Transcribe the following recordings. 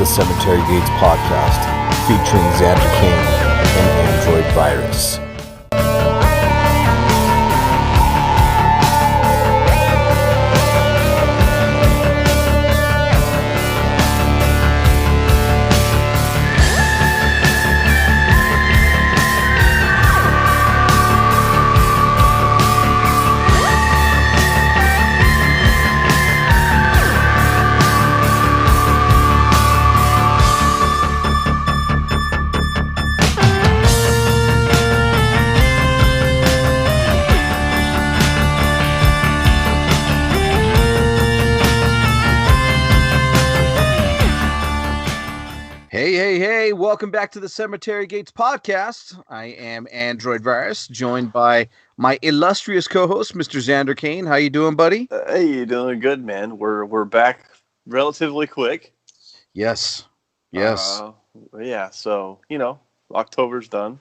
Cemetery Gates podcast featuring Xander and Android virus. Hey, welcome back to the Cemetery Gates podcast. I am Android Virus, joined by my illustrious co-host, Mr. Xander Kane. How you doing, buddy? Hey, you doing good, man. We're back relatively quick. Yes. Yeah, so, October's done.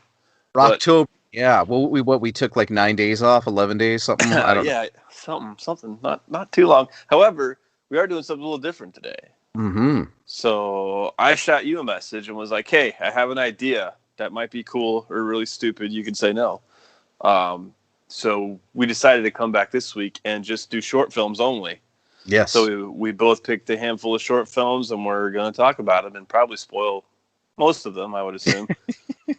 October. Yeah, well, we took like 9 days off, 11 days, something. I don't know. Something. Not too long. However, we are doing something a little different today. Mm-hmm. So I shot you a message and was like, hey, I have an idea that might be cool or really stupid. You can say no. So we decided to come back this week and just do short films only. Yes. So we both picked a handful of short films and we're going to talk about them and probably spoil most of them, I would assume.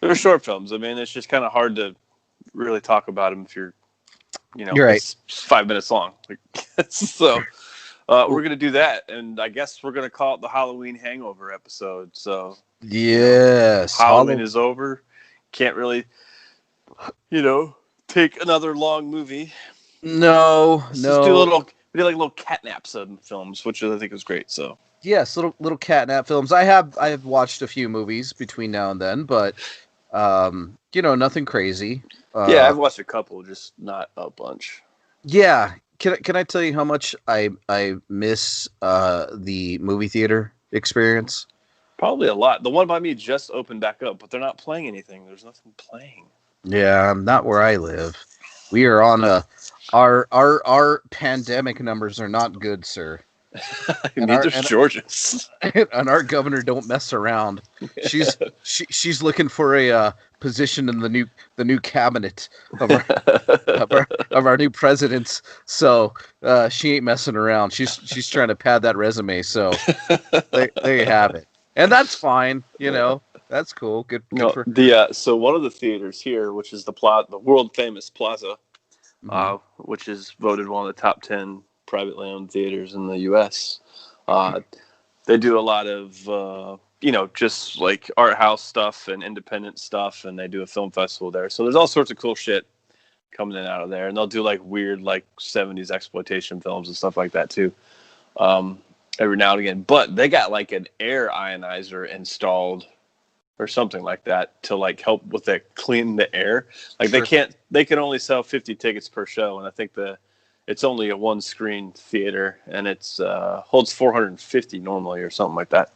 They're short films. I mean, it's just kind of hard to really talk about them if you're right. It's 5 minutes long. So... we're going to do that, and I guess we're going to call it the Halloween Hangover episode. So, yes, Halloween is over. Can't really, take another long movie. No. Just do we did like little catnaps of films, which I think was great. So, yes, little catnap films. I have watched a few movies between now and then, but nothing crazy. Yeah, I've watched a couple, just not a bunch. Yeah. Can I tell you how much I miss the movie theater experience? Probably a lot. The one by me just opened back up, but they're not playing anything. There's nothing playing. Yeah, not where I live. We are on our pandemic numbers are not good, sir. Neither's Georgia's. And our governor don't mess around. She's looking for a position in the new cabinet of our new presidents. So she ain't messing around. She's trying to pad that resume. So there you have it, and that's fine. That's cool. Good for so one of the theaters here, which is the world famous Plaza, which is voted one of the top 10 privately owned theaters in the U.S. They do a lot of just like art house stuff and independent stuff, and they do a film festival there. So there's all sorts of cool shit coming in out of there, and they'll do like weird like 70s exploitation films and stuff like that too, every now and again. But they got like an air ionizer installed or something like that to like help with that, clean the air. Like sure. They can only sell 50 tickets per show, and I think it's only a one screen theater, and it's holds 450 normally or something like that.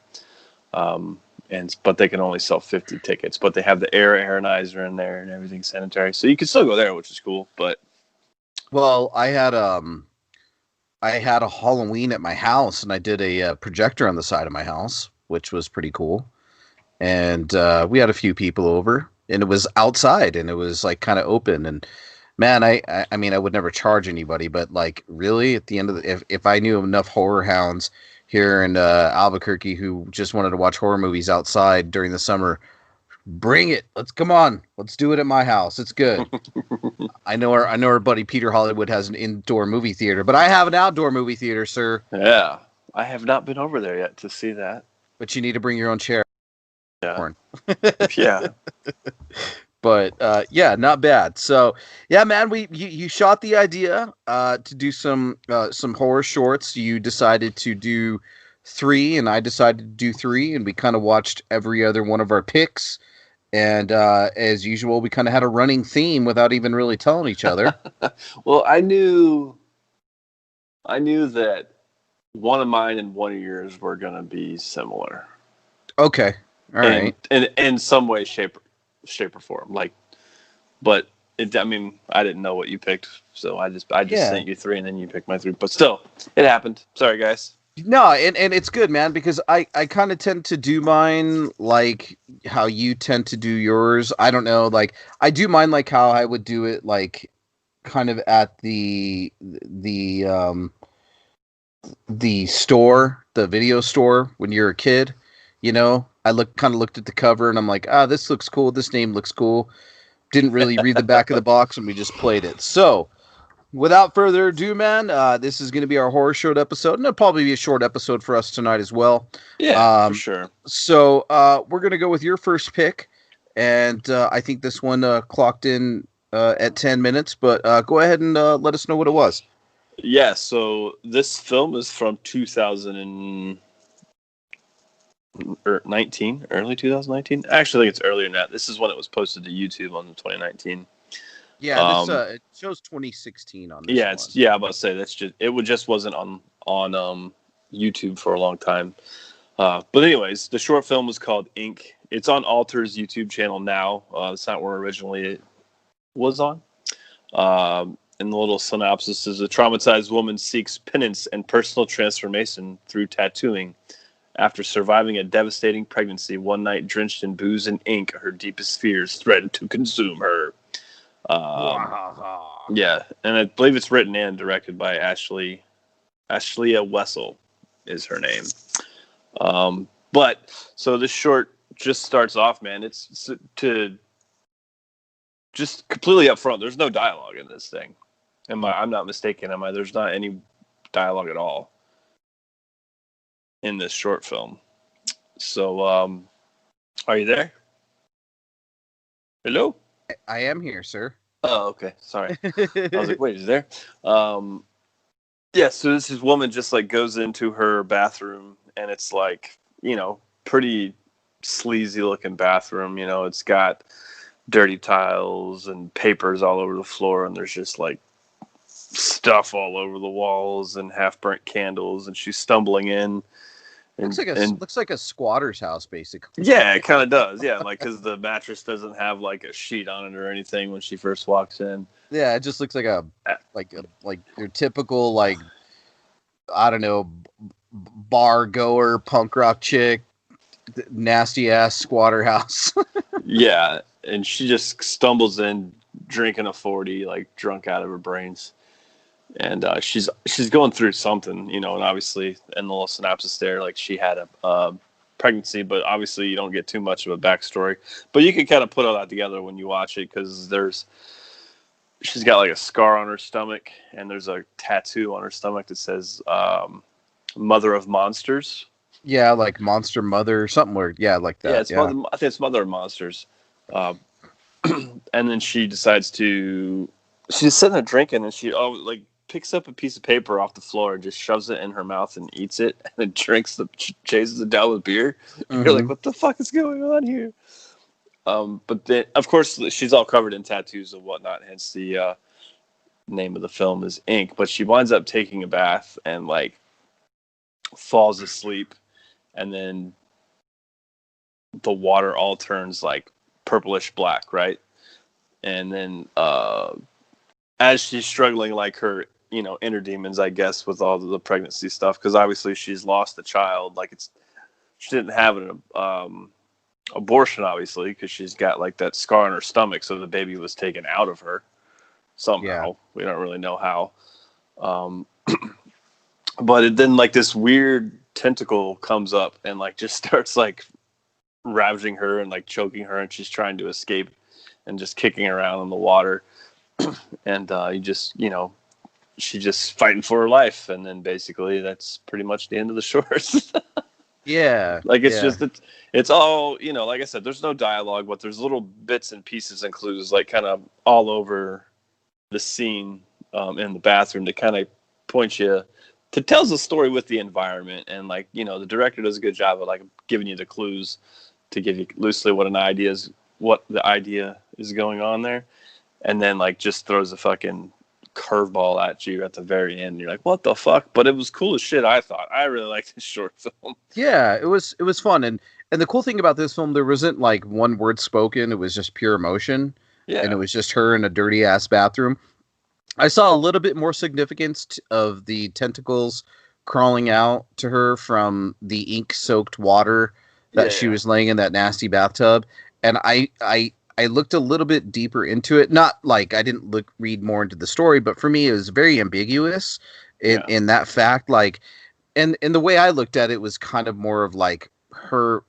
But they can only sell 50 tickets, but they have the air ionizer in there and everything's sanitary. So you can still go there, which is cool. But I had a Halloween at my house, and I did a projector on the side of my house, which was pretty cool. And we had a few people over, and it was outside, and it was like kind of open. And man, I mean, I would never charge anybody, but like really at the end of if I knew enough horror hounds here in Albuquerque who just wanted to watch horror movies outside during the summer, bring it. Let's do it at my house. It's good. I know our buddy Peter Hollywood has an indoor movie theater, but I have an outdoor movie theater, sir. Yeah, I have not been over there yet to see that. But you need to bring your own chair. Yeah. Yeah. But not bad. So yeah, man, you shot the idea to do some horror shorts. You decided to do 3, and I decided to do 3, and we kind of watched every other one of our picks. And as usual, we kind of had a running theme without even really telling each other. Well, I knew that one of mine and one of yours were going to be similar. Okay. All right. And in some way, shape or form, but I didn't know what you picked, so I just sent you 3 and then you picked my 3, but still it happened. Sorry guys. No, and it's good, man, because I kind of tend to do mine like how you tend to do yours. I don't know, like I do mine like how I would do it, like kind of at the store, the video store when you're a kid. You know, I looked at the cover and I'm like, this looks cool. This name looks cool. Didn't really read the back of the box and we just played it. So without further ado, man, this is going to be our horror short episode, and it'll probably be a short episode for us tonight as well. Yeah, for sure. So we're going to go with your first pick, and I think this one clocked in at 10 minutes, but go ahead and let us know what it was. Yeah, so this film is from 2019, early 2019. Actually, I think it's earlier than that. This is when it was posted to YouTube on 2019. Yeah, this it shows 2016 on this one. I'm about to say just wasn't on YouTube for a long time. But anyways, the short film was called Ink. It's on Alter's YouTube channel now. It's not where originally it was on. And the little synopsis is: a traumatized woman seeks penance and personal transformation through tattooing. After surviving a devastating pregnancy, one night drenched in booze and ink, her deepest fears threaten to consume her. Yeah, and I believe it's written and directed by Ashlea Wessel is her name. But so this short just starts off, man. It's to just completely upfront. There's no dialogue in this thing. I'm not mistaken, am I? There's not any dialogue at all in this short film. So, are you there? Hello? I am here, sir. Oh, okay. Sorry. I was like, wait, is there? Yeah, so this woman just like goes into her bathroom, and it's like, pretty sleazy looking bathroom. It's got dirty tiles and papers all over the floor, and there's just like stuff all over the walls and half burnt candles, and she's stumbling in. Looks like a squatter's house, basically. Yeah, it kind of does. Yeah, like because the mattress doesn't have like a sheet on it or anything when she first walks in. Yeah, it just looks like your typical, like, I don't know, bar goer, punk rock chick, nasty ass squatter house. Yeah, and she just stumbles in drinking a 40, like drunk out of her brains. And she's going through something, and obviously in the little synopsis there, like she had a pregnancy, but obviously you don't get too much of a backstory. But you can kind of put all that together when you watch it, because she's got like a scar on her stomach, and there's a tattoo on her stomach that says "Mother of Monsters." Yeah, like Monster Mother or something weird. Yeah, like that. Yeah, I think it's Mother of Monsters. And then she decides she's sitting there drinking, and she picks up a piece of paper off the floor and just shoves it in her mouth and eats it, and then chases it down with beer. Mm-hmm. You're like, what the fuck is going on here? But then, of course, she's all covered in tattoos and whatnot, hence the name of the film is Ink. But she winds up taking a bath and like falls asleep, and then the water all turns like purplish black, right? And then as she's struggling, like her inner demons, I guess, with all of the pregnancy stuff, because obviously she's lost the child. Like she didn't have an abortion, obviously, because she's got like that scar on her stomach, so the baby was taken out of her somehow. Yeah. We don't really know how. But then like this weird tentacle comes up and like just starts like ravaging her and like choking her, and she's trying to escape and just kicking around in the water. And she's just fighting for her life, and then basically that's pretty much the end of the shorts. Yeah, like it's all like I said, there's no dialogue, but there's little bits and pieces and clues like kind of all over the scene in the bathroom to kind of point you to tells the story with the environment, and like the director does a good job of like giving you the clues to give you loosely what the idea is going on there. And then like just throws a fucking curveball at you at the very end. You're like, what the fuck? But it was cool as shit, I thought. I really liked this short film. Yeah, it was fun. And the cool thing about this film, there wasn't like one word spoken. It was just pure emotion. Yeah. And it was just her in a dirty ass bathroom. I saw a little bit more significance of the tentacles crawling out to her from the ink-soaked water that she was laying in that nasty bathtub. And I looked a little bit deeper into it. Not like I didn't read more into the story, but for me, it was very ambiguous in that fact. Like, and the way I looked at it was kind of more of like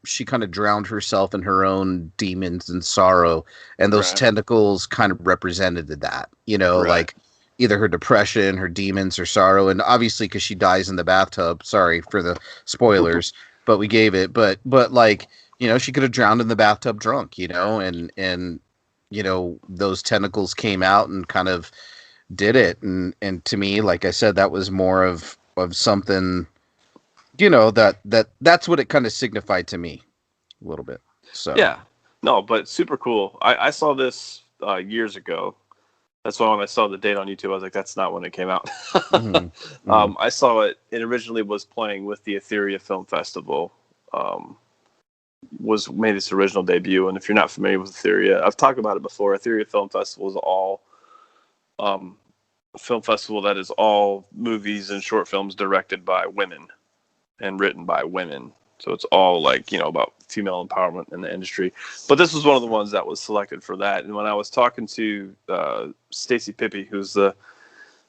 she kind of drowned herself in her own demons and sorrow, and those tentacles kind of represented that, like either her depression, her demons, her sorrow, and obviously because she dies in the bathtub. Sorry for the spoilers, but we gave it. But like, she could have drowned in the bathtub drunk, and those tentacles came out and kind of did it. And to me, like I said, that was more of something, that's what it kind of signified to me a little bit. So yeah, no, but super cool. I saw this years ago. That's why when I saw the date on YouTube, I was like, that's not when it came out. I saw it. It originally was playing with the Etheria Film Festival. Was made its original debut. And if you're not familiar with Etheria, I've talked about it before. Etheria Film Festival is all a film festival that is all movies and short films directed by women and written by women. So it's all like, about female empowerment in the industry. But this was one of the ones that was selected for that. And when I was talking to Stacy Pippi, who's the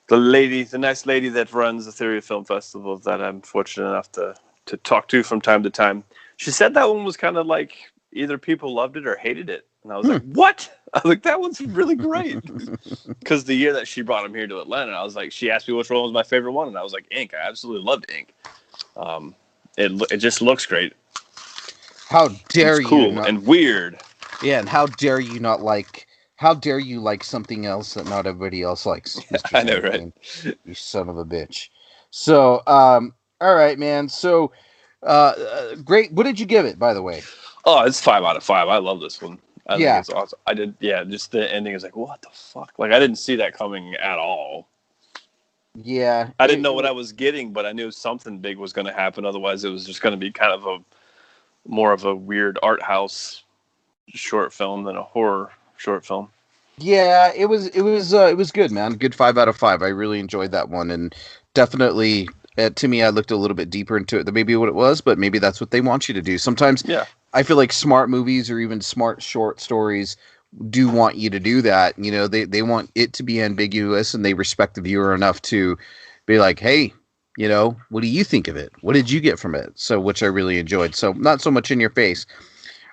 nice lady that runs the Etheria Film Festival that I'm fortunate enough to talk to from time to time, she said that one was kind of like either people loved it or hated it. And I was like, what? I was like, that one's really great. Because the year that she brought him here to Atlanta, I was like, she asked me which one was my favorite one. And I was like, Ink. I absolutely loved Ink. It just looks great. How dare you? Cool and weird. Yeah, and how dare you not like? How dare you like something else that not everybody else likes? Mr. I know, right? You son of a bitch. So, all right, man. So, great. What did you give it, by the way? Oh, it's 5 out of 5. I love this one. I think it's awesome. I did. Yeah, just the ending is like, what the fuck? Like, I didn't see that coming at all. Yeah, I didn't know what I was getting, but I knew something big was going to happen. Otherwise, it was just going to be kind of more of a weird art house short film than a horror short film. Yeah, it was good, man. Good 5 out of 5. I really enjoyed that one, and definitely to me, I looked a little bit deeper into it than maybe what it was, but maybe that's what they want you to do. Sometimes, I feel like smart movies or even smart short stories do want you to do that. They want it to be ambiguous, and they respect the viewer enough to be like, hey, what do you think of it? What did you get from it? So, which I really enjoyed. So, not so much in your face.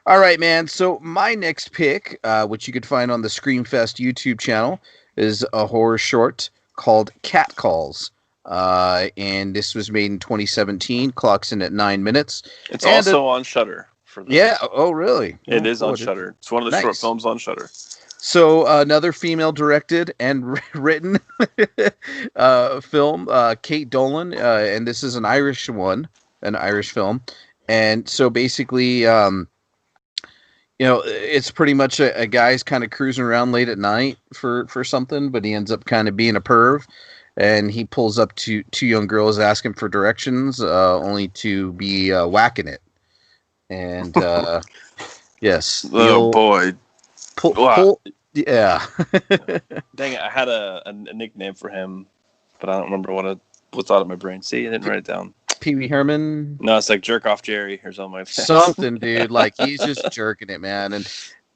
All right, man. So, my next pick, which you could find on the Screamfest YouTube channel, is a horror short called Cat Calls. And this was made in 2017, clocks in at 9 minutes. It's also on Shudder. Yeah. Oh, really? It is on Shudder. It's one of the short films on Shudder. So another female-directed and written film, Kate Dolan, and this is an Irish film. And so basically, it's pretty much a guy's kind of cruising around late at night for something, but he ends up kind of being a perv. And he pulls up to two young girls asking for directions, only to be whacking it. And yes, oh boy, pull, yeah. Dang it! I had a nickname for him, but I don't remember what's out of my brain. See, I didn't write it down. Pee Wee Herman. No, it's like Jerk Off Jerry or something. Something, dude. Like he's just jerking it, man.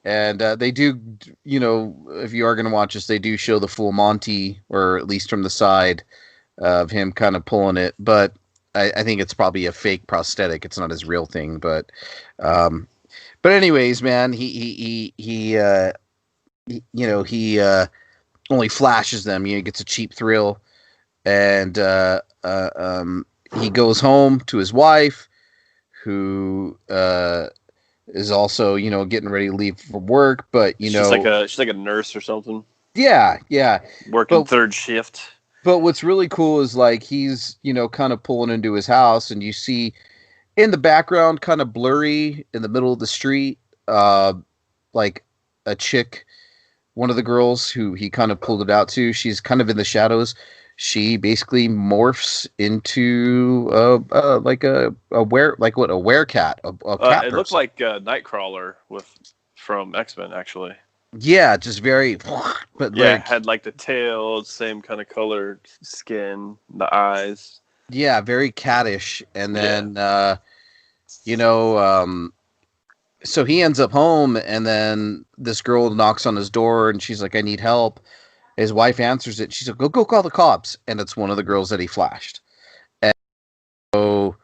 And they do, if you are going to watch this, they do show the full Monty, or at least from the side of him kind of pulling it. But I think it's probably a fake prosthetic. It's not his real thing. But anyways, man, he only flashes them. He gets a cheap thrill, and he goes home to his wife, who is also, getting ready to leave for work, but she's like a nurse or something. Yeah. Working third shift. But what's really cool is like he's, kind of pulling into his house, and you see in the background, kind of blurry in the middle of the street, like a chick, one of the girls who he kind of pulled it out to. She's kind of in the shadows. She basically morphs into a werecat, a cat It looked like Nightcrawler from X-Men, actually. Yeah, just very. But yeah, had like the tail, same kind of color, skin, the eyes. Yeah, very cattish. And Yeah. then, you know, so he ends up home, and then this girl knocks on his door, and she's like, "I need help." His wife answers it. She's like, "Go call the cops." And it's one of the girls that he flashed. And so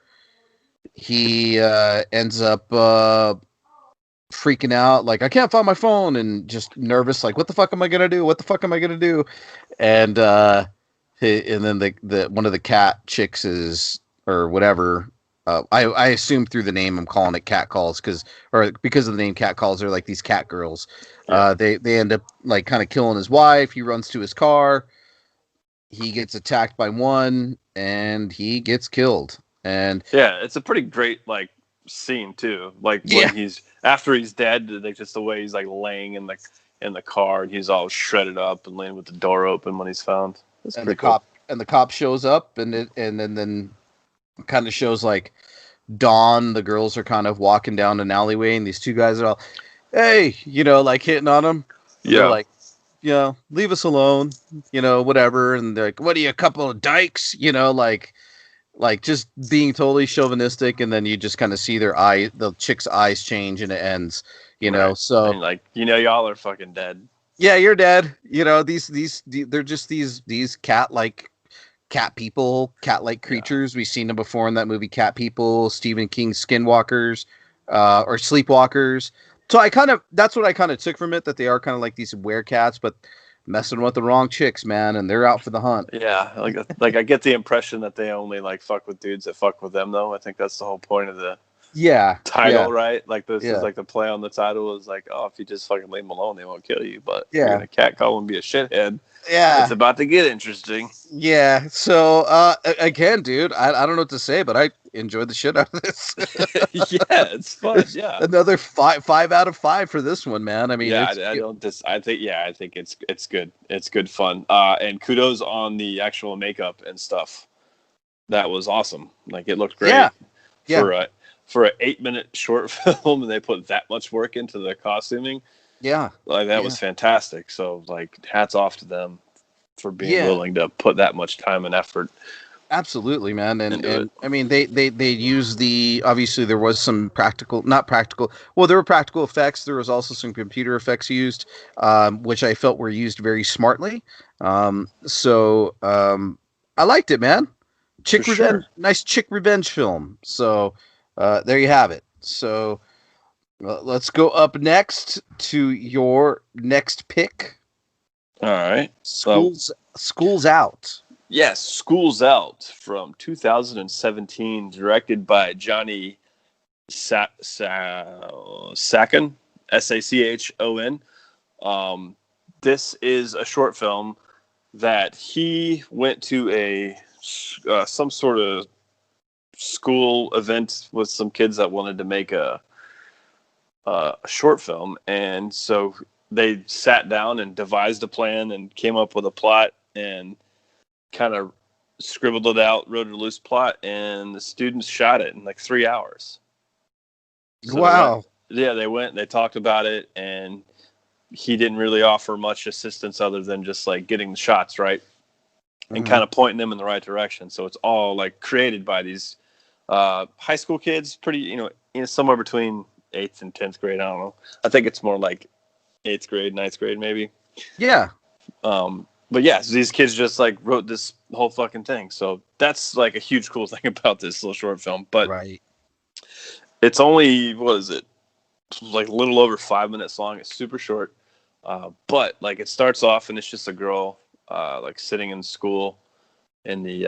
he ends up freaking out, like, "I can't find my phone," and just nervous, like, "What the fuck am I gonna do? What the fuck am I gonna do?" And and then the one of the cat chicks is, or whatever. I assume through the name I'm calling it cat calls because of the name cat calls, they're like these cat girls. Yeah. They end up like kind of killing his wife. He runs to his car. He gets attacked by one, and he gets killed. And Yeah, it's a pretty great like scene too. Like when yeah, he's after he's dead, like just the way he's like laying in the car and he's all shredded up and laying with the door open when he's found. That's and the pretty cool. cop shows up, and then kind of shows like Dawn. The girls are kind of walking down an alleyway, and these two guys are all, "Hey," like hitting on them, and they're Yeah. like, "Leave us alone," whatever. And they're like, "What are you, a couple of dykes?" Like just being totally chauvinistic. And then you just kind of see the chick's eyes change, and it ends. Right. So And like, y'all are fucking dead. yeah, you're dead. They're just these cat people, cat like Yeah. creatures. We've seen them before in that movie, Cat People, Stephen King's Skinwalkers, or Sleepwalkers. So that's what I kind of took from it, that they are kind of like these werecats, but messing with the wrong chicks, man, and they're out for the hunt. Yeah. Like I get the impression that they only like fuck with dudes that fuck with them though. I think that's the whole point of the Yeah, yeah, title, right? Like this is yeah, like the play on the title is like, oh, if you just fucking leave them alone, they won't kill you. But if you're yeah, gonna catcall and be a shithead, it's yeah. about to get interesting. Yeah. So again, dude, I don't know what to say, but I enjoyed the shit out of this. Yeah, it's fun. Yeah, Another five out of five for this one, man. I mean, yeah. I don't. I think. Yeah, I think it's good. It's good fun. And kudos on the actual makeup and stuff. That was awesome. Like it looked yeah, great yeah, for a for an 8-minute short film, and they put that much work into the costuming. yeah, Like that yeah, was fantastic. So like, hats off to them for being yeah. willing to put that much time and effort Absolutely, man. And into it. and I mean, they use obviously there was some practical, not practical. Well, there were practical effects. There was also some computer effects used, which I felt were used very smartly. So I liked it, man. For Chick revenge, sure. nice chick revenge film. So there you have it. So let's go up next to your next pick. All right. So Schools out. yes, School's Out from 2017, directed by Johnny Sachon, Sachon. This is a short film that he went to a some sort of school event with some kids that wanted to make a short film, and so they sat down and devised a plan and came up with a plot and kind of scribbled it out, wrote a loose plot, and the students shot it in like 3 hours. So Wow. they went, they talked about it, and he didn't really offer much assistance other than just like getting the shots right and Mhm. kind of pointing them in the right direction. So it's all like created by these high school kids, pretty, somewhere between 8th and 10th grade. I don't know. I think it's more like 8th grade, 9th grade, maybe. Yeah. But yeah, so these kids just like wrote this whole fucking thing. So that's like a huge cool thing about this little short film. But Right. it's only, what is it? Like a little over 5 minutes long. It's super short. But like it starts off and it's just a girl like sitting in school in the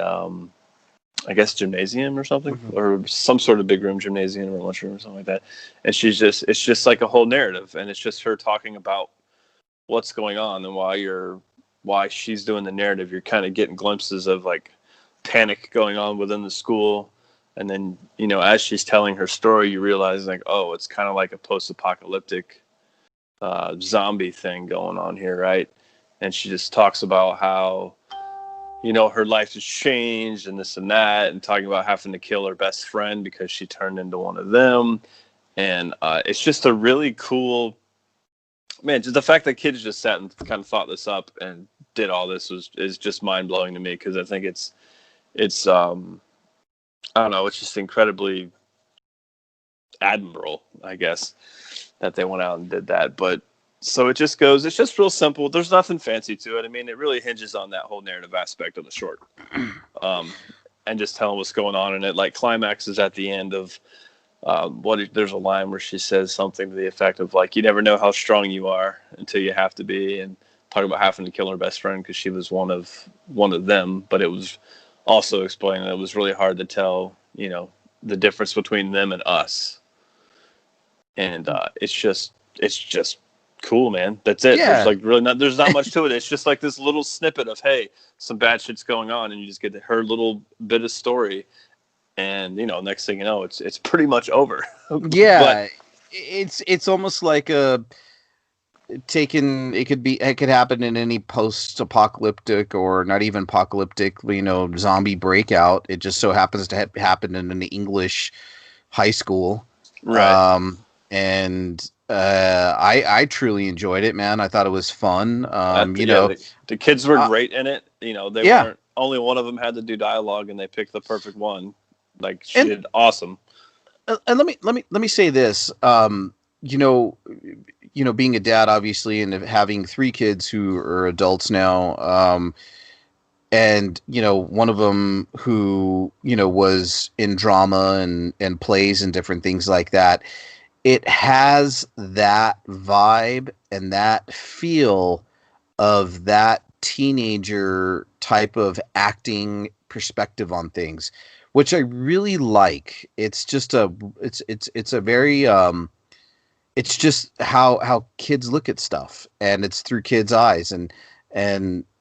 I guess gymnasium or something, Mhm. or some sort of big room, gymnasium or lunchroom or something like that. And it's just like a whole narrative, and it's just her talking about what's going on and why she's doing the narrative. You're kind of getting glimpses of like panic going on within the school, and then as she's telling her story, you realize like, oh, it's kind of like a post-apocalyptic zombie thing going on here, right? And she just talks about how her life has changed and this and that, and talking about having to kill her best friend because she turned into one of them. And it's just a really cool, man, just the fact that kids just sat and kind of thought this up and did all this is just mind blowing to me, because I think it's I don't know, it's just incredibly admirable, I guess, that they went out and did that. But so it just goes, it's just real simple. There's nothing fancy to it. I mean, it really hinges on that whole narrative aspect of the short. And just telling what's going on in it. Like, climaxes at the end of there's a line where she says something to the effect of, like, you never know how strong you are until you have to be, and talking about having to kill her best friend because she was one of them. But it was also explaining that it was really hard to tell, the difference between them and us. And it's just cool, man. That's it. Yeah. There's not much to it. It's just like this little snippet of, hey, some bad shit's going on, and you just get her little bit of story, and next thing you know, it's pretty much over. Yeah, it's almost like it could happen in any post-apocalyptic or not even apocalyptic, zombie breakout. It just so happens to happen in an English high school, right? And I truly enjoyed it, man. I thought it was fun. The kids were great in it. They weren't, only one of them had to do dialogue, and they picked the perfect one. Like, she did awesome. And let me say this. Being a dad, obviously, and having 3 kids who are adults now, and one of them who was in drama and plays and different things like that. It has that vibe and that feel of that teenager type of acting perspective on things, which I really like. It's just it's a very it's just how kids look at stuff, and it's through kids' eyes, and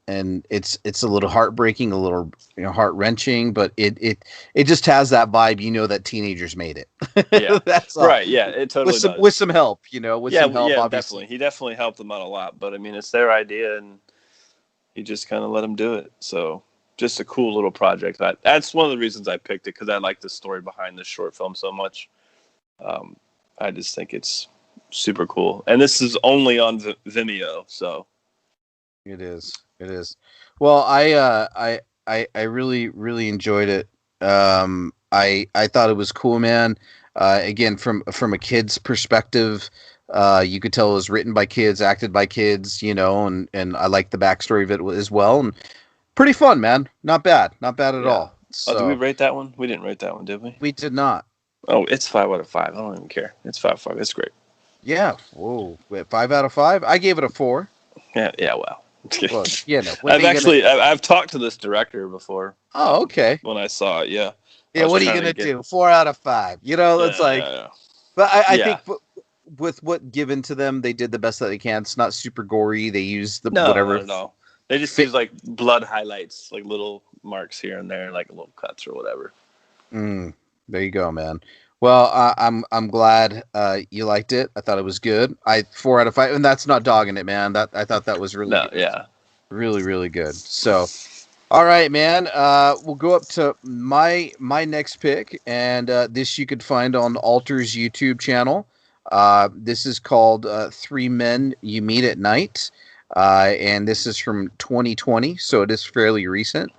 it's a little heartbreaking, a little heart-wrenching, but it just has that vibe, that teenagers made it. Yeah. That's all. Right, yeah, it totally does. With some help, some help, obviously. Definitely. He definitely helped them out a lot, but I mean, it's their idea, and he just kind of let them do it. So, just a cool little project. That's one of the reasons I picked it, because I like the story behind this short film so much. I just think it's super cool, and this is only on Vimeo, so it is. Well, I really, really enjoyed it. I thought it was cool, man. Again, from a kid's perspective, you could tell it was written by kids, acted by kids, and I like the backstory of it as well. And pretty fun, man. Not bad at all. So, did we rate that one? We didn't rate that one, did we? We did not. Oh, it's 5 out of 5. I don't even care. It's 5 out of 5. It's great. Yeah. Whoa. 5 out of 5. I gave it a 4. Yeah. Well. Well, no. I've talked to this director before. Oh, okay. When I saw it, yeah. Yeah, what are you gonna do? 4 out of 5. It's like. Yeah. But I think with what given to them, they did the best that they can. It's not super gory. They use whatever. Not at all. They just use like blood highlights, like little marks here and there, like little cuts or whatever. There you go, man. Well, I'm glad you liked it. I thought it was good. 4 out of 5, and that's not dogging it, man. I thought that was really good. Yeah, really, really good. So, all right, man. We'll go up to my next pick, and this you could find on Alter's YouTube channel. This is called 3 Men You Meet at Night, and this is from 2020, so it is fairly recent.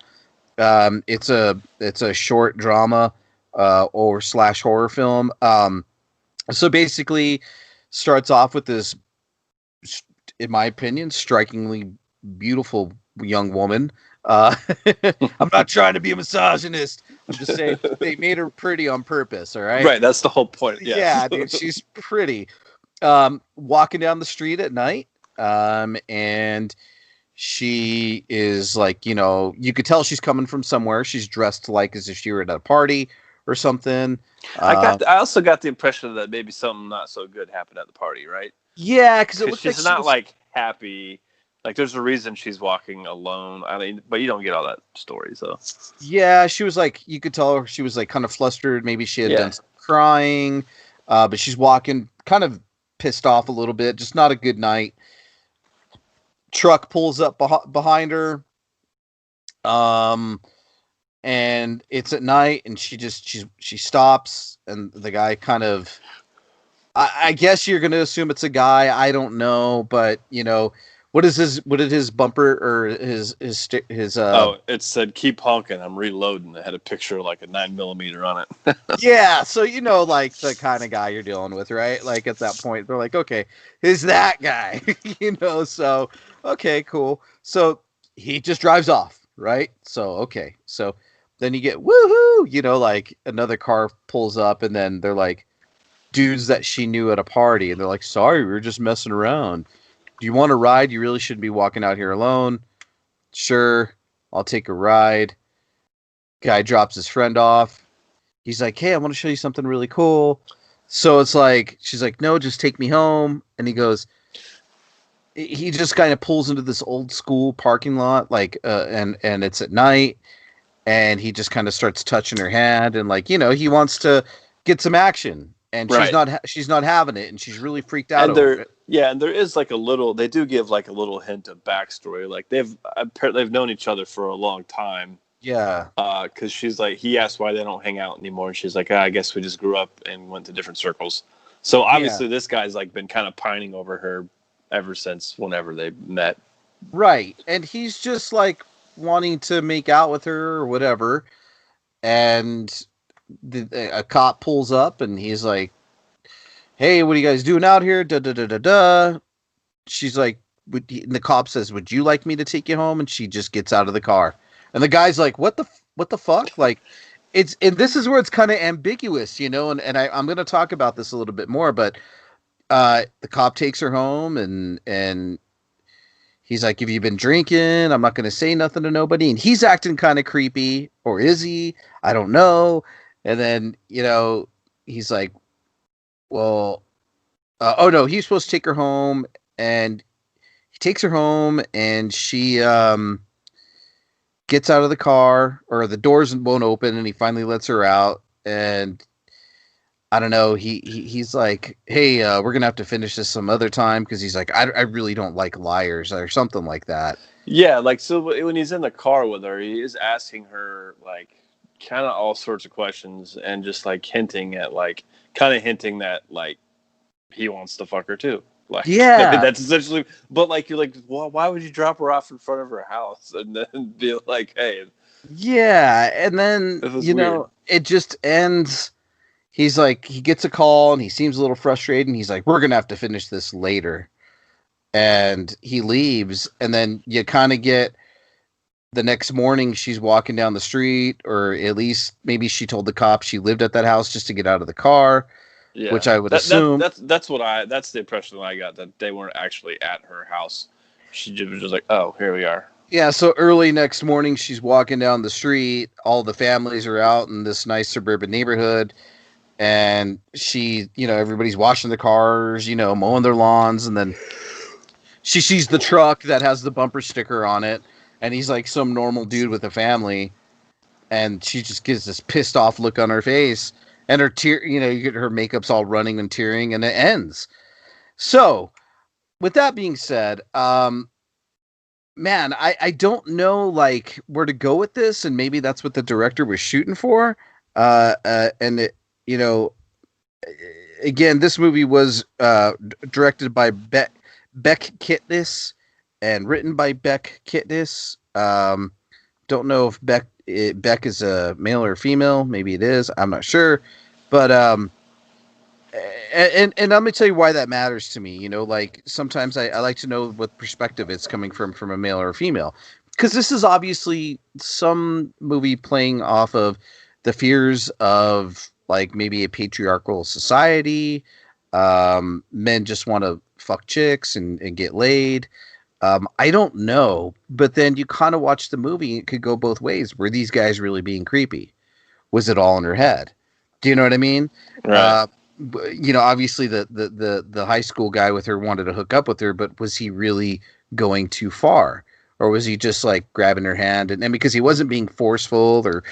It's a short drama. Or / horror film. So basically starts off with this, in my opinion, strikingly beautiful young woman. I'm not trying to be a misogynist. I'm just saying they made her pretty on purpose. All right. Right. That's the whole point. Yeah. Yeah, dude, she's pretty. Walking down the street at night. And she is like, you could tell she's coming from somewhere. She's dressed like as if she were at a party or something. I also got the impression that maybe something not so good happened at the party, right? Yeah, because it looks she's like not like happy. Like, there's a reason she's walking alone. I mean, but you don't get all that story, so. Yeah, she was like, you could tell she was like kind of flustered. Maybe she had done some crying, but she's walking kind of pissed off a little bit. Just not a good night. Truck pulls up behind her. And it's at night, and she stops, and the guy kind of, I guess you're going to assume it's a guy. I don't know, but What did his bumper or his Oh, it said keep honking. I'm reloading. It had a picture of like a 9mm on it. Yeah, so like the kind of guy you're dealing with, right? Like at that point, they're like, okay, is that guy? So okay, cool. So he just drives off, right? So okay, so then you get woohoo, like another car pulls up, and then they're like dudes that she knew at a party, and they're like, sorry, we were just messing around. Do you want a ride? You really shouldn't be walking out here alone. Sure, I'll take a ride. Guy drops his friend off. He's like, hey, I want to show you something really cool. So it's like, she's like, no, just take me home. And he just kind of pulls into this old school parking lot, like, and it's at night, and he just kind of starts touching her hand, and like, he wants to get some action, and Right. she's not having it, and she's really freaked out And over it. and there is like they do give like a little hint of backstory. Like they've known each other for a long time. Yeah. Because she's like, he asked why they don't hang out anymore, and she's like, I guess we just grew up and went to different circles. So obviously, this guy's like been kind of pining over her ever since whenever they met. Right, and he's just like wanting to make out with her or whatever, and a cop pulls up, and he's like, hey, what are you guys doing out here? Da da da da da. She's like, and the cop says, would you like me to take you home? And she just gets out of the car. And the guy's like, what the fuck? Like, and this is where it's kind of ambiguous, and I'm going to talk about this a little bit more, but the cop takes her home, and he's like, have you been drinking? I'm not going to say nothing to nobody. And he's acting kind of creepy, or is he? I don't know. And then, he's like, well, oh no, he's supposed to take her home, and he takes her home, and she gets out of the car, or the doors won't open, and he finally lets her out, and I don't know, he's like, hey, we're gonna have to finish this some other time, because he's like, I really don't like liars, or something like that. Yeah, like, so when he's in the car with her, he is asking her like kind of all sorts of questions, and just like hinting at like kind of hinting that like he wants to fuck her too. Like, Yeah, that's essentially. But like, you're like, well, why would you drop her off in front of her house and then be like, hey, yeah, and then this is weird. it just ends. He's like, he gets a call, and he seems a little frustrated, and he's like, we're gonna have to finish this later, and he leaves, and then you kind of get the next morning she's walking down the street, or at least maybe she told the cops she lived at that house just to get out of the car. Yeah, which I would assume. That's the impression that I got, that they weren't actually at her house. She was just like, oh, here we are. Yeah, so early next morning, she's walking down the street. All the families are out in this nice suburban neighborhood, and everybody's washing the cars, mowing their lawns, and then she sees the truck that has the bumper sticker on it, and he's like some normal dude with a family, and she just gets this pissed off look on her face. And her you get her makeup's all running and tearing, and it ends. So, with that being said, man, I don't know like where to go with this, and maybe that's what the director was shooting for. And it, again, this movie was directed by Beck Kitnis and written by Beck Kitnis. Don't know if Beck is a male or female. Maybe it is. I'm not sure. But and let me tell you why that matters to me. Like sometimes I like to know what perspective it's coming from a male or a female. Because this is obviously some movie playing off of the fears of like maybe a patriarchal society. Men just want to fuck chicks and get laid. I don't know, but then you kind of watch the movie. It could go both ways. Were these guys really being creepy? Was it all in her head? Do you know what I mean? Right. Obviously the high school guy with her wanted to hook up with her, but was he really going too far, or was he just like grabbing her hand? And because he wasn't being forceful or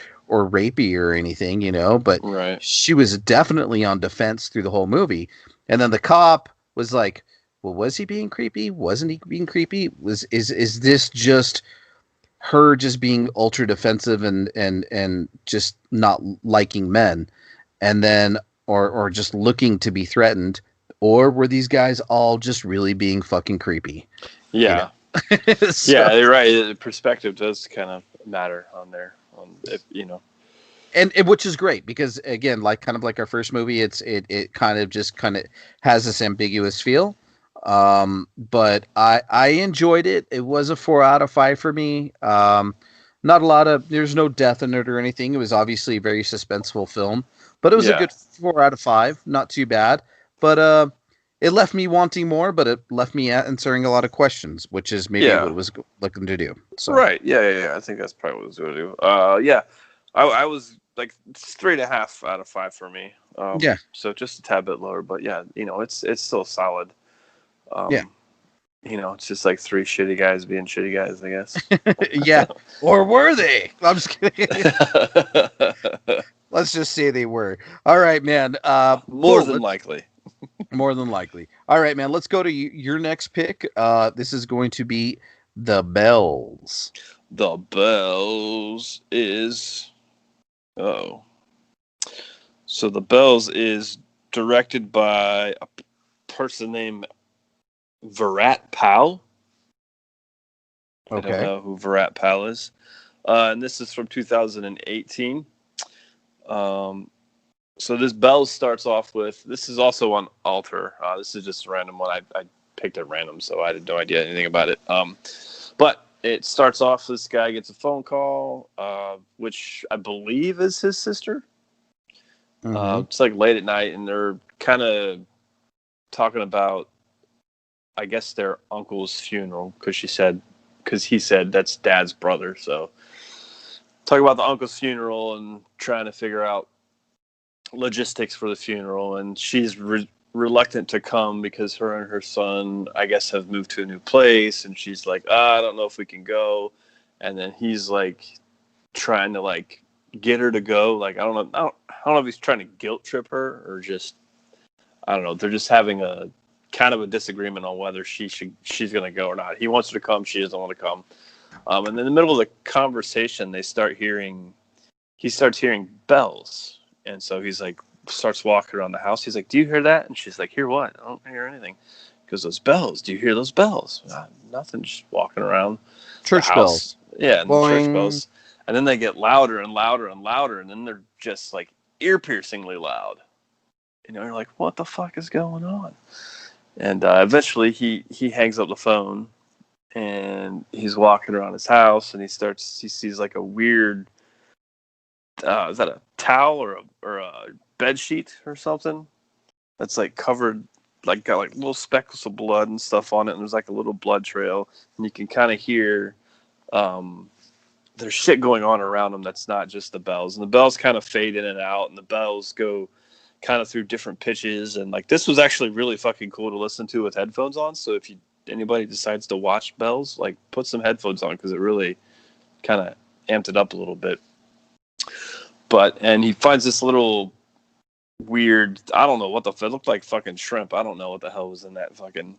rapey or anything, but right. She was definitely on defense through the whole movie. And then the cop was like, well, was he being creepy? Wasn't he being creepy? Is this just her just being ultra defensive and just not liking men, and then or just looking to be threatened, or were these guys all just really being fucking creepy? Yeah. So, Yeah, you're right. The perspective does kind of matter on there. If and which is great because again, like kind of like our first movie, it kind of just kind of has this ambiguous feel. But I enjoyed it. It was a 4 out of 5 for me. Not a lot of there's no death in it or anything. It was obviously a very suspenseful film, but it was a yeah, good 4 out of 5. Not too bad. But it left me wanting more, but it left me answering a lot of questions, which is maybe what yeah, it was looking to do. So right. Yeah. I think that's probably what it was going to do. Yeah, I was like it's 3.5 out of 5 for me. yeah, So just a tad bit lower, but yeah, it's still solid. yeah. Um, it's just like three shitty guys being shitty guys, I guess. Yeah. Or were they? I'm just kidding. Let's just say they were. All right, man. More Cool. than Let's likely. more than likely. All right, man. Let's go to your next pick. This is going to be The Bells. The Bells is oh. So The Bells is directed by a person named Virat Pal. I don't Okay. know who Virat Pal is. And this is from 2018. Um, so this Bells starts off with, this is also on Alter. This is just a random one. I picked it random, so I had no idea anything about it. But it starts off, this guy gets a phone call, which I believe is his sister. Mm-hmm. It's like late at night, and they're kind of talking about, I guess, their uncle's funeral because he said that's Dad's brother. So talking about the uncle's funeral and trying to figure out logistics for the funeral, and she's reluctant to come because her and her son, I guess, have moved to a new place, and she's like, I don't know if we can go. And then he's like trying to like get her to go. Like I don't know if he's trying to guilt trip her or just I don't know. They're just having a kind of a disagreement on whether she's going to go or not. He wants her to come. She doesn't want to come. And in the middle of the conversation, he starts hearing bells. And so he's like, starts walking around the house. He's like, do you hear that? And she's like, hear what? I don't hear anything. Because those bells, do you hear those bells? Nothing, just walking around the Church house. bells. Yeah, and the church Boing. bells. And then they get louder and louder and louder. And then they're just like ear-piercingly loud. You're like, what the fuck is going on? And eventually he hangs up the phone and he's walking around his house and he sees like a weird, is that a towel or a bed sheet or something that's like covered, like got like little speckles of blood and stuff on it. And there's like a little blood trail and you can kind of hear, there's shit going on around him that's not just the bells. And the bells kind of fade in and out and the bells go kind of through different pitches. And like, this was actually really fucking cool to listen to with headphones on. So if anybody decides to watch bells, like put some headphones on, cause it really kind of amped it up a little bit. And he finds this little weird, I don't know what it looked like fucking shrimp. I don't know what the hell was in that fucking,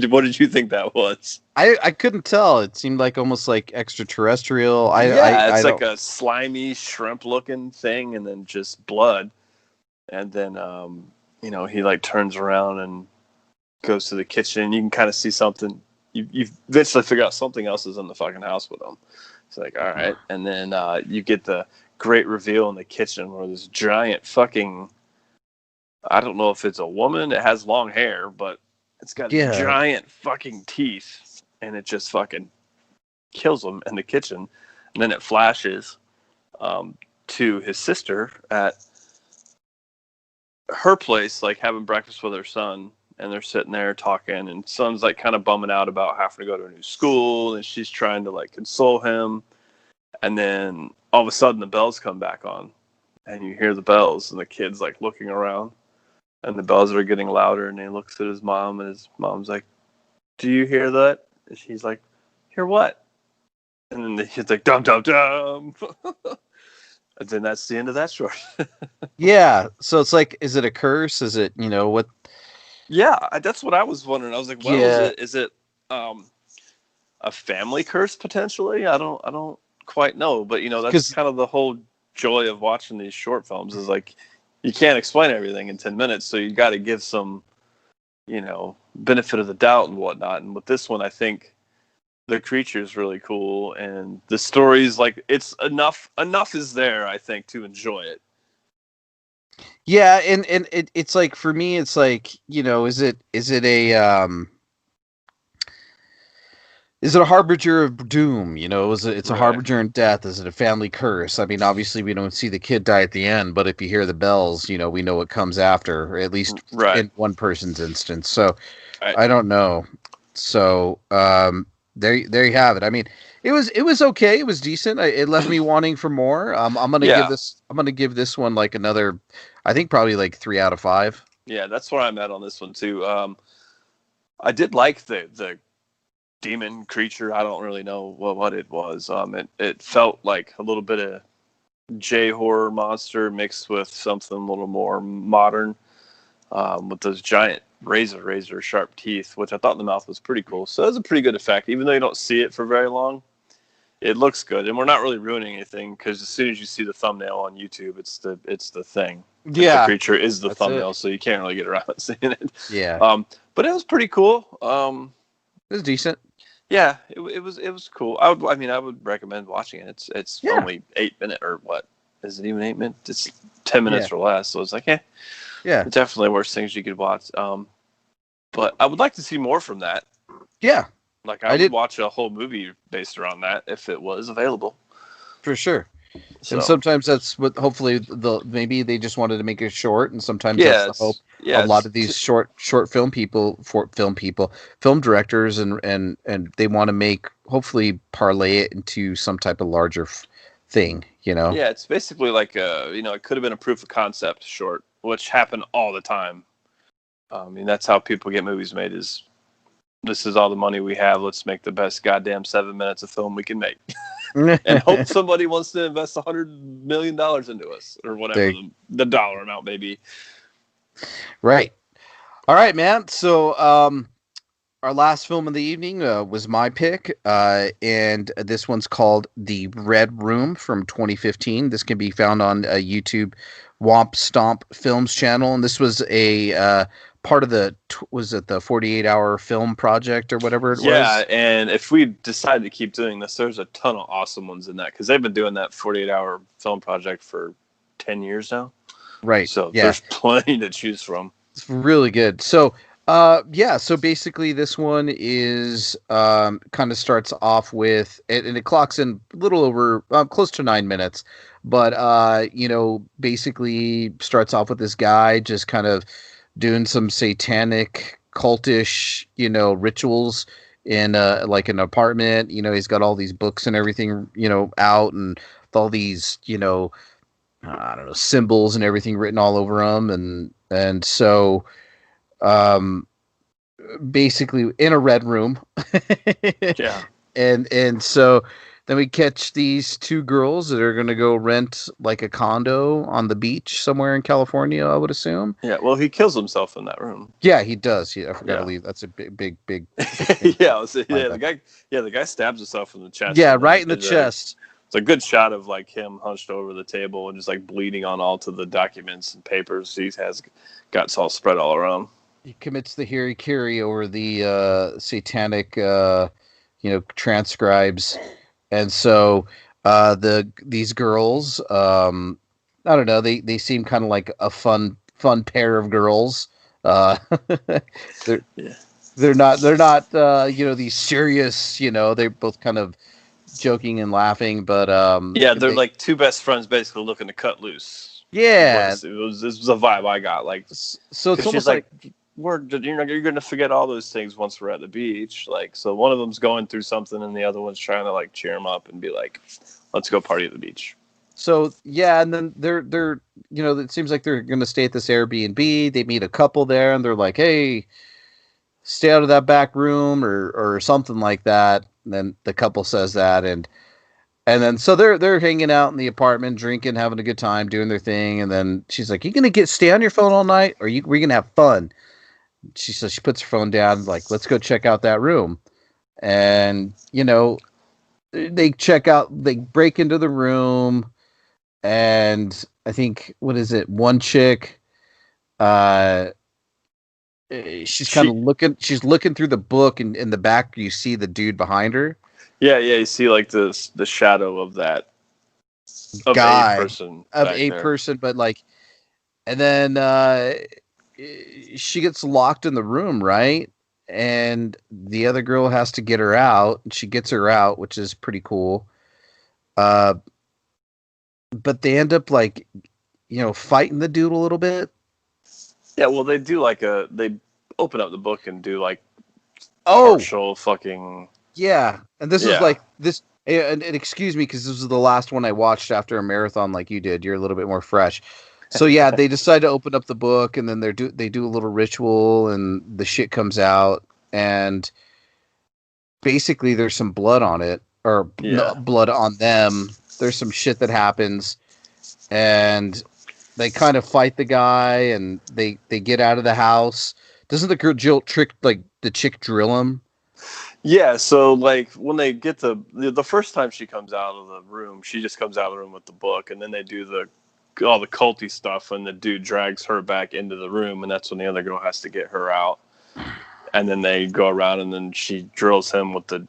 what did you think that was? I couldn't tell. It seemed like almost like extraterrestrial. Yeah, I it's like don't. a slimy shrimp looking thing and then just blood. And then, he like turns around and goes to the kitchen and you can kind of see something. You eventually figure out something else is in the fucking house with him. It's like, all right. And then you get the great reveal in the kitchen where this giant fucking, I don't know if it's a woman. It has long hair, but it's got Yeah. giant fucking teeth and it just fucking kills him in the kitchen. And then it flashes to his sister at her place, like having breakfast with her son, and they're sitting there talking, and son's like kind of bumming out about having to go to a new school, and she's trying to like console him. And then all of a sudden the bells come back on, and you hear the bells, and the kid's like looking around, and the bells are getting louder, and he looks at his mom, and his mom's like, "Do you hear that?" And she's like, "Hear what?" And then the kid's like, "Dum dum dum." And then that's the end of that story. Yeah. So it's like, is it a curse? Is it, what? Yeah, that's what I was wondering. I was like, well, Yeah. is it um, a family curse potentially? I don't quite know, but that's Because kind of the whole joy of watching these short films is like you can't explain everything in 10 minutes, so you got to give some, benefit of the doubt and whatnot. And with this one, I think the creature is really cool, and the story's like, it's enough is there, I think, to enjoy it. Yeah, and it's like, for me, it's like, is it a harbinger of doom? It's a Right. harbinger of death. Is it a family curse? I mean, obviously we don't see the kid die at the end, but if you hear the bells, we know what comes after, or at least Right. in one person's instance. So Right. I don't know. So there you have it. I mean, it was okay. It was decent. It left me wanting for more. I'm gonna Yeah. give this one like another, I think probably like 3 out of 5. Yeah, that's where I'm at on this one too. I did like the demon creature. I don't really know what it was. It felt like a little bit of J horror monster mixed with something a little more modern, with those giant razor sharp teeth, which I thought the mouth was pretty cool. So it was a pretty good effect, even though you don't see it for very long. It looks good, and we're not really ruining anything because as soon as you see the thumbnail on YouTube, it's the thing. Yeah, the creature is the that's thumbnail, it. so you can't really get around seeing it. Yeah, But it was pretty cool. it was decent. Yeah, it was cool. I would recommend watching it. It's Yeah, only 8 minutes, or what? Is it even 8 minutes? It's 10 minutes yeah, or less. So it's like, yeah, it's definitely worse things you could watch. But I would like to see more from that. yeah. Like I I would did, watch a whole movie based around that if it was available. for sure. And So sometimes that's what, hopefully, maybe they just wanted to make it short, and sometimes that's yeah, the hope. it's A yeah, lot of these short film directors, and they want to make, hopefully parlay it into some type of larger thing. yeah, it's basically like it could have been a proof of concept short, which happened all the time. I mean, that's how people get movies made. This is all the money we have. Let's make the best goddamn 7 minutes of film we can make, and hope somebody wants to invest $100 million into us, or whatever They the dollar amount may be. right. All right, man. So our last film of the evening was my pick, and this one's called The Red Room from 2015. This can be found on YouTube Womp Stomp Films channel, and this was a part of was it the 48-hour film project or whatever it Yeah, was? and if we decide to keep doing this, there's a ton of awesome ones in that because they've been doing that 48-hour film project for 10 years now. Right. So Yeah. there's plenty to choose from. It's really good. So, yeah. So basically, this one is kind of starts off with, and it clocks in a little over, close to 9 minutes, but basically starts off with this guy just kind of doing some satanic, cultish, rituals in like an apartment. He's got all these books and everything, out, and all these, I don't know, symbols and everything written all over them, and so um basically in a red room. Yeah. And so then we catch these two girls that are going to go rent like a condo on the beach somewhere in California, I would assume. Yeah. Well, he kills himself in that room. Yeah, he does. I forgot to Yeah. leave. That's a big thing. Yeah. My The bad. guy. Yeah, the guy stabs himself in the chest, Yeah, and then right in the chest. it's a good shot of like him hunched over the table and just like bleeding on all to the documents and papers he has got all spread all around. He commits the hiri over the satanic transcribes. And so these girls, I don't know, they seem kind of like a fun pair of girls. They're Yeah. they're not these serious, they're both kind of joking and laughing, but Yeah, they're like two best friends basically looking to cut loose. yeah. This was a vibe I got. Like, So it's because she's almost like, like, you're gonna forget all those things once we're at the beach. Like, so one of them's going through something, and the other one's trying to like cheer him up and be like, let's go party at the beach. so yeah, and then they're it seems like they're gonna stay at this Airbnb. They meet a couple there, and they're like, hey, stay out of that back room, or something like that. And then the couple says that, and then so they're hanging out in the apartment, drinking, having a good time, doing their thing. And then she's like, "You gonna stay on your phone all night, or we gonna have fun?" She says, she puts her phone down, like, "Let's go check out that room." And they break into the room, and I think, what is it? One chick, uh, she's kind of She, looking. She's looking through the book, and in the back, you see the dude behind her. yeah, you see like the shadow of a Guy person of back a there. person, but like, and then she gets locked in the room, right? And the other girl has to get her out, and she gets her out, which is pretty cool. Uh, but they end up like, fighting the dude a little bit. Yeah, well, they open up the book and do like Oh, partial fucking yeah. And this is yeah. like this. And excuse me, because this was the last one I watched after a marathon, like you did. You're a little bit more fresh. So yeah, they decide to open up the book, and then they do a little ritual, and the shit comes out, and basically there's some blood on it, or no, Yeah. blood on them. There's some shit that happens, and they kind of fight the guy, and they get out of the house. Doesn't the girl Jill trick like the chick drill him? Yeah, so like when they get the first time she comes out of the room, she just comes out of the room with the book, and then they do all the culty stuff, and the dude drags her back into the room, and that's when the other girl has to get her out, and then they go around, and then she drills him with the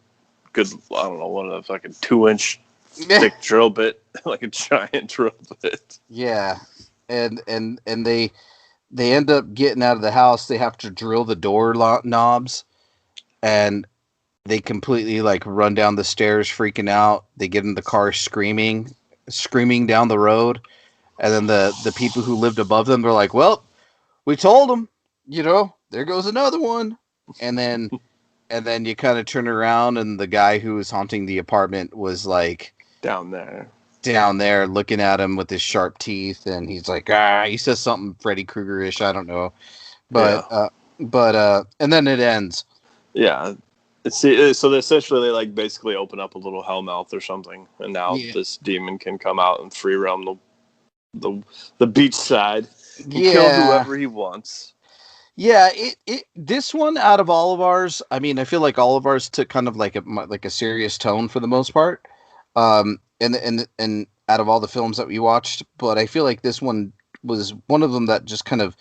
good, I don't know, one of the fucking 2-inch thick drill bit, like a giant drill bit. Yeah, and they end up getting out of the house. They have to drill the door knobs, and they completely like run down the stairs, freaking out. They get in the car, screaming down the road, and then the people who lived above them, they're like, "Well, we told them, there goes another one," and then you kind of turn around, and the guy who was haunting the apartment was like Down there. down there looking at him with his sharp teeth, and he's like, he says something Freddy Krueger-ish, I don't know, but Yeah. and then it ends. Yeah. So essentially they like basically open up a little hellmouth or something, and now Yeah, this demon can come out and free roam the beach side and kill yeah, whoever he wants. yeah. It this one out of all of ours, I mean, I feel like all of ours took kind of like a serious tone for the most part, and out of all the films that we watched, but I feel like this one was one of them that just kind of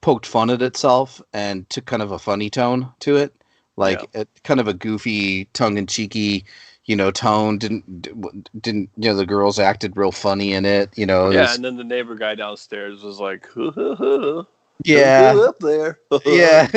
poked fun at itself and took kind of a funny tone to it, Yeah. like kind of a goofy, tongue-in-cheeky, tone. Didn't the girls acted real funny in it. It Yeah, was, and then the neighbor guy downstairs was like, don't yeah, go up there. yeah,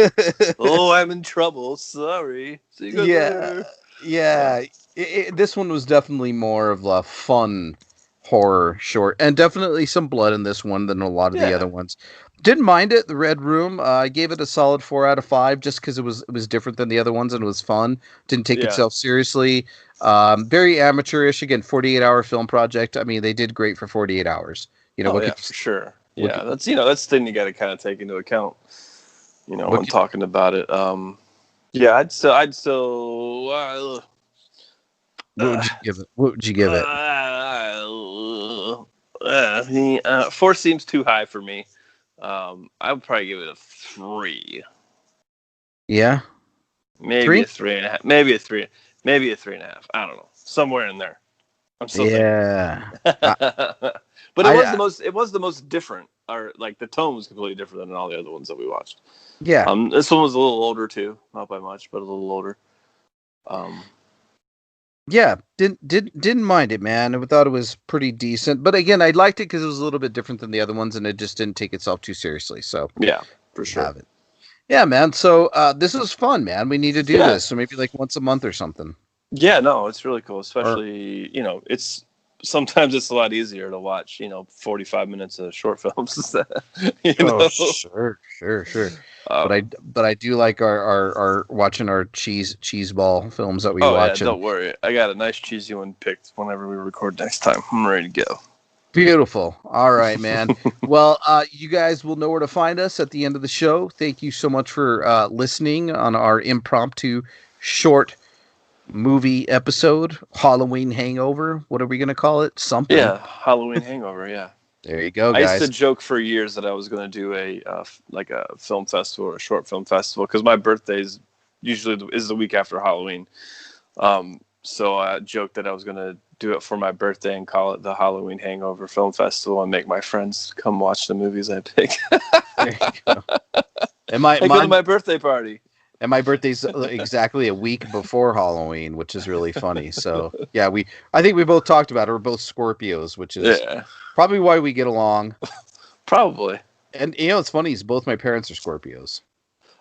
Oh, I'm in trouble. Sorry. See you guys yeah, later. Yeah. yeah. This one was definitely more of a fun horror short, and definitely some blood in this one than a lot of the other Yeah. ones. Didn't mind it. The Red Room, I gave it a solid 4 out of 5, just because it was different than the other ones and it was fun. Didn't take Yeah. itself seriously. Very amateurish. Again, 48-hour film project. I mean, they did great for 48 hours. Oh What yeah, could for sure. what Yeah, could, that's the thing you got to kind of take into account, what when could talking about it. Yeah, I'd still what would you give it? What would you give it? four seems too high for me. I would probably give it a 3, Yeah, maybe a three. 3.5, maybe a 3, maybe a 3.5. I don't know, somewhere in there. I'm still thinking. Yeah. But I it was the most different, or like the tone was completely different than all the other ones that we watched. yeah. This one was a little older too, not by much, but a little older. Um, Yeah, didn't mind it, man. I thought it was pretty decent, but again, I liked it because it was a little bit different than the other ones, and it just didn't take itself too seriously. So yeah, for you sure. have it. Yeah, man. So this is fun, man. We need to do Yeah, this. So maybe like once a month or something. yeah, no, it's really cool. Or Especially, it's sometimes it's a lot easier to watch, 45 minutes of short films. you oh, know. sure. But Um, I do like our watching our cheese ball films that we oh yeah, watch, and don't worry. I got a nice cheesy one picked whenever we record next time. I'm ready to go. beautiful. All right, man. Well, you guys will know where to find us at the end of the show. Thank you so much for listening on our impromptu short movie episode, Halloween Hangover. What are we going to call it? Something. Yeah, Halloween Hangover. Yeah. There you go, I used to guys. joke for years that I was going to do like a film festival or a short film festival because my birthday is usually is the week after Halloween. So I joked that I was going to do it for my birthday and call it the Halloween Hangover Film Festival and make my friends come watch the movies I pick. There you go. Go to my birthday party. And my birthday's exactly a week before Halloween, which is really funny. So yeah, I think we both talked about it. We're both Scorpios, which is probably why we get along. Probably. And it's funny is both my parents are Scorpios.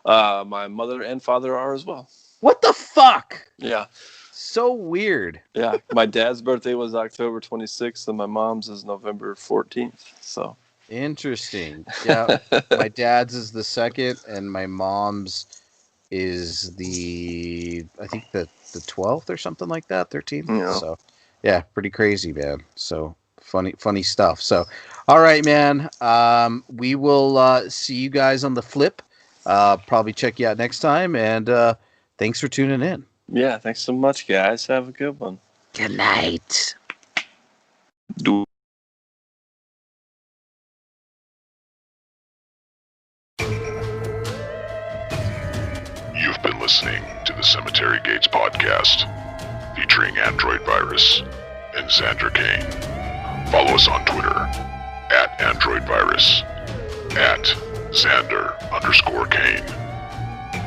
My mother and father are as well. What the fuck? Yeah. So weird. Yeah. My dad's birthday was October 26th and my mom's is November 14th. So interesting. Yeah. My dad's is the 2nd and my mom's is I think the 12th or something like that, 13th. Yeah. So yeah, pretty crazy, man. So funny stuff. So all right, man. We will see you guys on the flip. Probably check you out next time, and thanks for tuning in. Yeah, thanks so much, guys. Have a good one. Good night. You've been listening to the Cemetery Gates podcast, featuring Android Virus and Xander Kane. Follow us on Twitter @AndroidVirus, @Xander_Kane,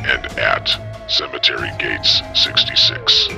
and @Cemetery Gates 66.